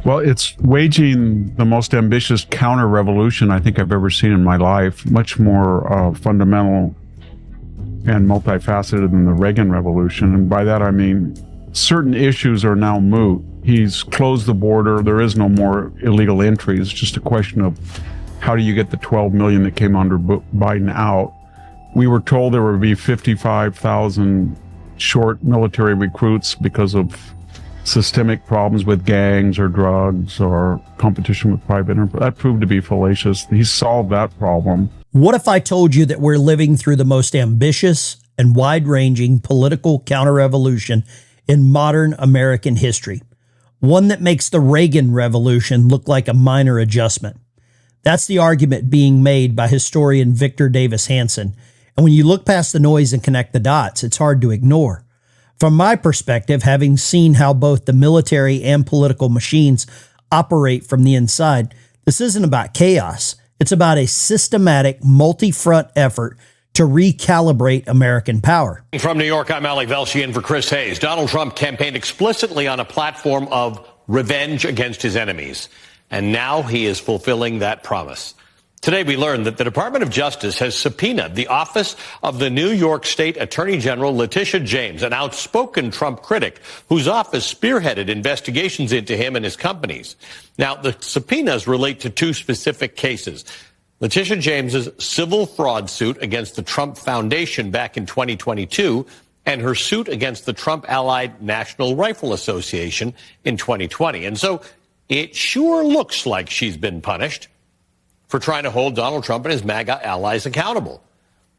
Well, it's waging the most ambitious counter-revolution I think I've ever seen in my life, much more fundamental and multifaceted than the Reagan Revolution. And by that, I mean certain issues are now moot. He's closed the border. There is no more illegal entry. It's just a question of how do you get the 12 million that came under Biden out. We were told there would be 55,000 short military recruits because of systemic problems with gangs or drugs or competition with private enterprise. That proved to be fallacious. He solved that problem. What if I told you that we're living through the most ambitious and wide-ranging political counter-revolution in modern American history? One that makes the Reagan Revolution look like a minor adjustment. That's the argument being made by historian Victor Davis Hanson. And when you look past the noise and connect the dots, it's hard to ignore. From my perspective, having seen how both the military and political machines operate from the inside, this isn't about chaos. It's about a systematic, multi-front effort to recalibrate American power. From New York, I'm Ali Velshi in for Chris Hayes. Donald Trump campaigned explicitly on a platform of revenge against his enemies, and now he is fulfilling that promise. Today, we learned that the Department of Justice has subpoenaed the office of the New York State Attorney General Letitia James, an outspoken Trump critic whose office spearheaded investigations into him and his companies. Now, the subpoenas relate to two specific cases. Letitia James's civil fraud suit against the Trump Foundation back in 2022 and her suit against the Trump-allied National Rifle Association in 2020. And so it sure looks like she's been punished for trying to hold Donald Trump and his MAGA allies accountable.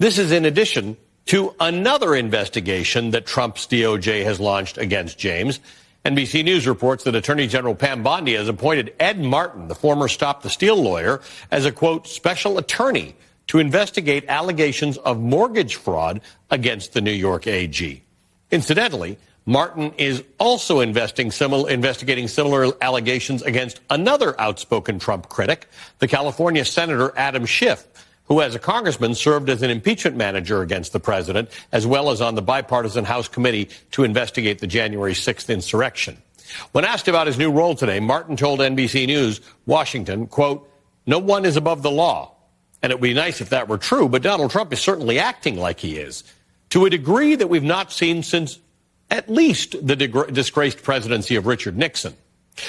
This is in addition to another investigation that Trump's DOJ has launched against James. NBC News reports that Attorney General Pam Bondi has appointed Ed Martin, the former Stop the Steal lawyer, as a, quote, special attorney to investigate allegations of mortgage fraud against the New York AG. Incidentally, Martin is also investigating similar allegations against another outspoken Trump critic, the California Senator Adam Schiff, who as a congressman served as an impeachment manager against the president, as well as on the bipartisan House committee to investigate the January 6th insurrection. When asked about his new role today, Martin told NBC News, Washington, quote, no one is above the law. And it would be nice if that were true, but Donald Trump is certainly acting like he is, to a degree that we've not seen since at least the disgraced presidency of Richard Nixon.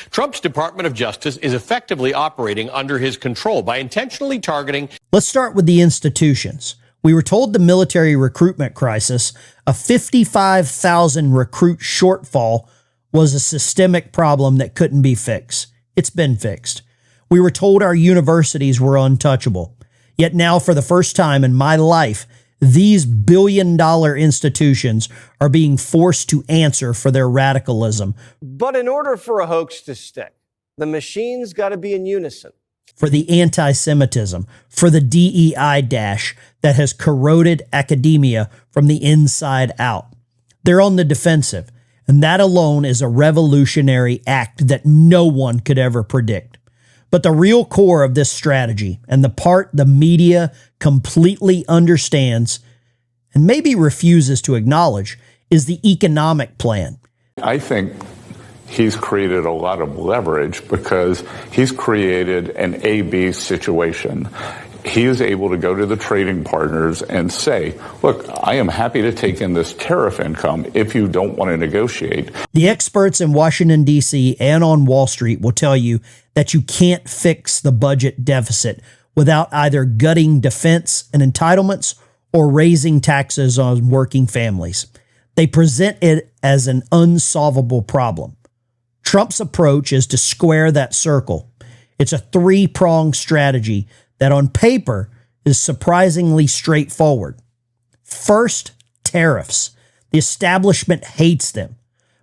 Trump's Department of Justice is effectively operating under his control by intentionally targeting. Let's start with the institutions. We were told the military recruitment crisis, a 55,000 recruit shortfall, was a systemic problem that couldn't be fixed. It's been fixed. We were told our universities were untouchable. Yet now, for the first time in my life, these billion-dollar institutions are being forced to answer for their radicalism. But in order for a hoax to stick, the machines got to be in unison. For the anti-Semitism, for the DEI dash that has corroded academia from the inside out. They're on the defensive, and that alone is a revolutionary act that no one could ever predict. But the real core of this strategy, and the part the media completely understands and maybe refuses to acknowledge, is the economic plan. I think he's created a lot of leverage because he's created an A-B situation. He is able to go to the trading partners and say, look, I am happy to take in this tariff income if you don't want to negotiate. The experts in Washington, D.C. and on Wall Street will tell you that you can't fix the budget deficit without either gutting defense and entitlements or raising taxes on working families. They present it as an unsolvable problem. Trump's approach is to square that circle. It's a three-pronged strategy that on paper is surprisingly straightforward. First, tariffs. The establishment hates them.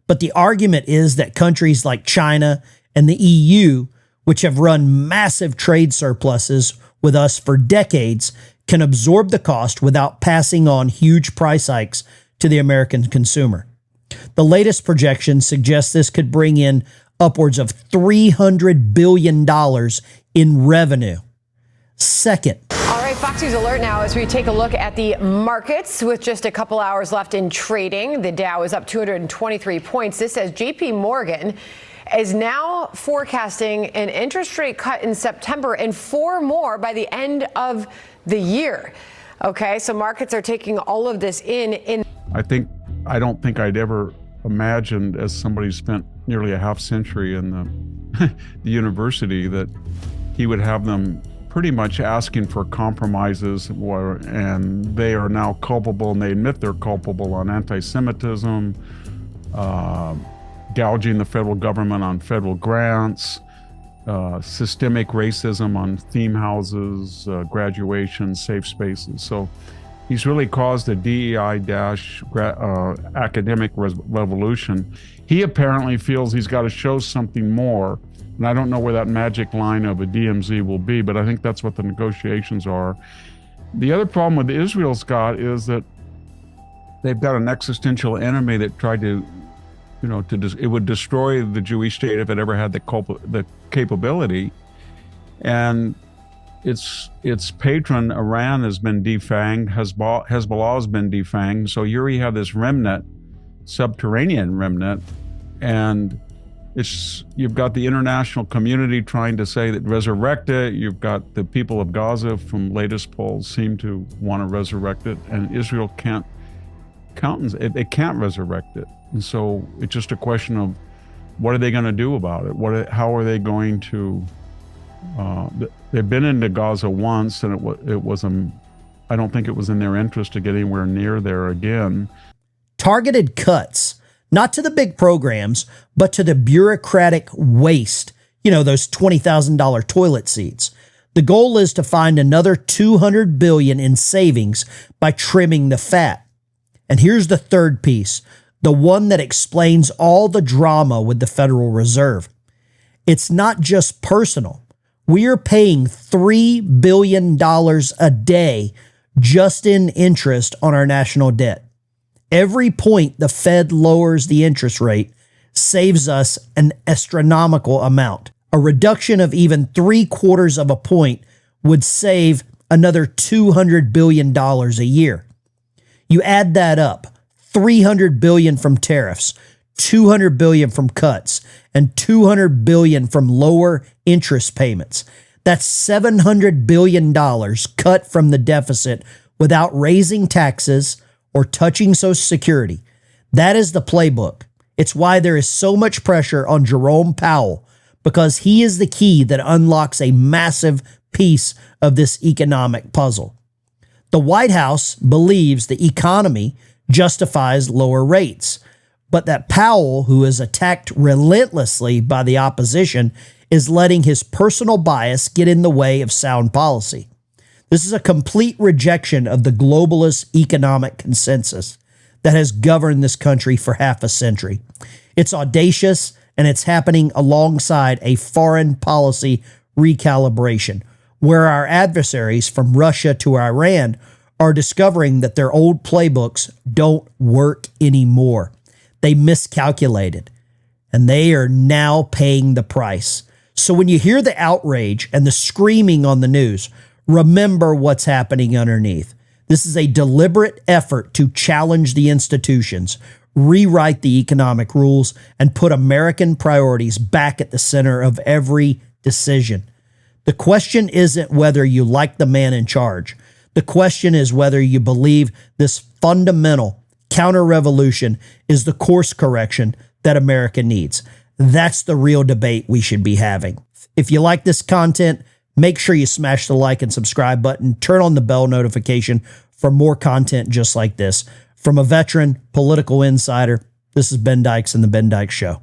But the argument is that countries like China and the EU, which have run massive trade surpluses with us for decades, can absorb the cost without passing on huge price hikes to the American consumer. The latest projections suggest this could bring in upwards of $300 billion in revenue. Second. All right, Fox News Alert now as we take a look at the markets with just a couple hours left in trading. The Dow is up 223 points. This says JP Morgan is now forecasting an interest rate cut in September and 4 more by the end of the year. Okay, so markets are taking all of this in. I don't think I'd ever imagined, as somebody spent nearly a half century in the university, that he would have them pretty much asking for compromises, and they are now culpable, and they admit they're culpable on anti-Semitism, gouging the federal government on federal grants, systemic racism on theme houses, graduation, safe spaces. So he's really caused a DEI-academic revolution. He apparently feels he's got to show something more. And I don't know where that magic line of a DMZ will be, but I think that's what the negotiations are. The other problem with Israel, Scott, is that they've got an existential enemy that tried to, it would destroy the Jewish state if it ever had the capability. And its patron, Iran, has been defanged. Hezbollah has been defanged. So here you have this remnant, subterranean remnant, and you've got the international community trying to say that resurrect it. You've got the people of Gaza, from latest polls, seem to want to resurrect it, and Israel can't resurrect it. And so it's just a question of what are they going to do about it? How are they going to? They've been into Gaza once, and I don't think it was in their interest to get anywhere near there again. Targeted cuts, not to the big programs, but to the bureaucratic waste, those $20,000 toilet seats. The goal is to find another $200 billion in savings by trimming the fat. And here's the third piece, the one that explains all the drama with the Federal Reserve. It's not just personal. We are paying $3 billion a day just in interest on our national debt. Every point the Fed lowers the interest rate saves us an astronomical amount. A reduction of even 3/4 of a point would save another $200 billion a year. You add that up, $300 billion from tariffs, $200 billion from cuts, and $200 billion from lower interest payments. That's $700 billion cut from the deficit without raising taxes or touching Social Security. That is the playbook. It's why there is so much pressure on Jerome Powell, because he is the key that unlocks a massive piece of this economic puzzle. The White House believes the economy justifies lower rates, but that Powell, who is attacked relentlessly by the opposition, is letting his personal bias get in the way of sound policy. This is a complete rejection of the globalist economic consensus that has governed this country for half a century. It's audacious, and it's happening alongside a foreign policy recalibration, where our adversaries from Russia to Iran are discovering that their old playbooks don't work anymore. They miscalculated, and they are now paying the price. So when you hear the outrage and the screaming on the news, remember what's happening underneath. This is a deliberate effort to challenge the institutions, rewrite the economic rules, and put American priorities back at the center of every decision. The question isn't whether you like the man in charge. The question is whether you believe this fundamental counter-revolution is the course correction that America needs. That's the real debate we should be having. If you like this content, make sure you smash the like and subscribe button. Turn on the bell notification for more content just like this. From a veteran political insider, this is Ben Dykes and The Ben Dykes Show.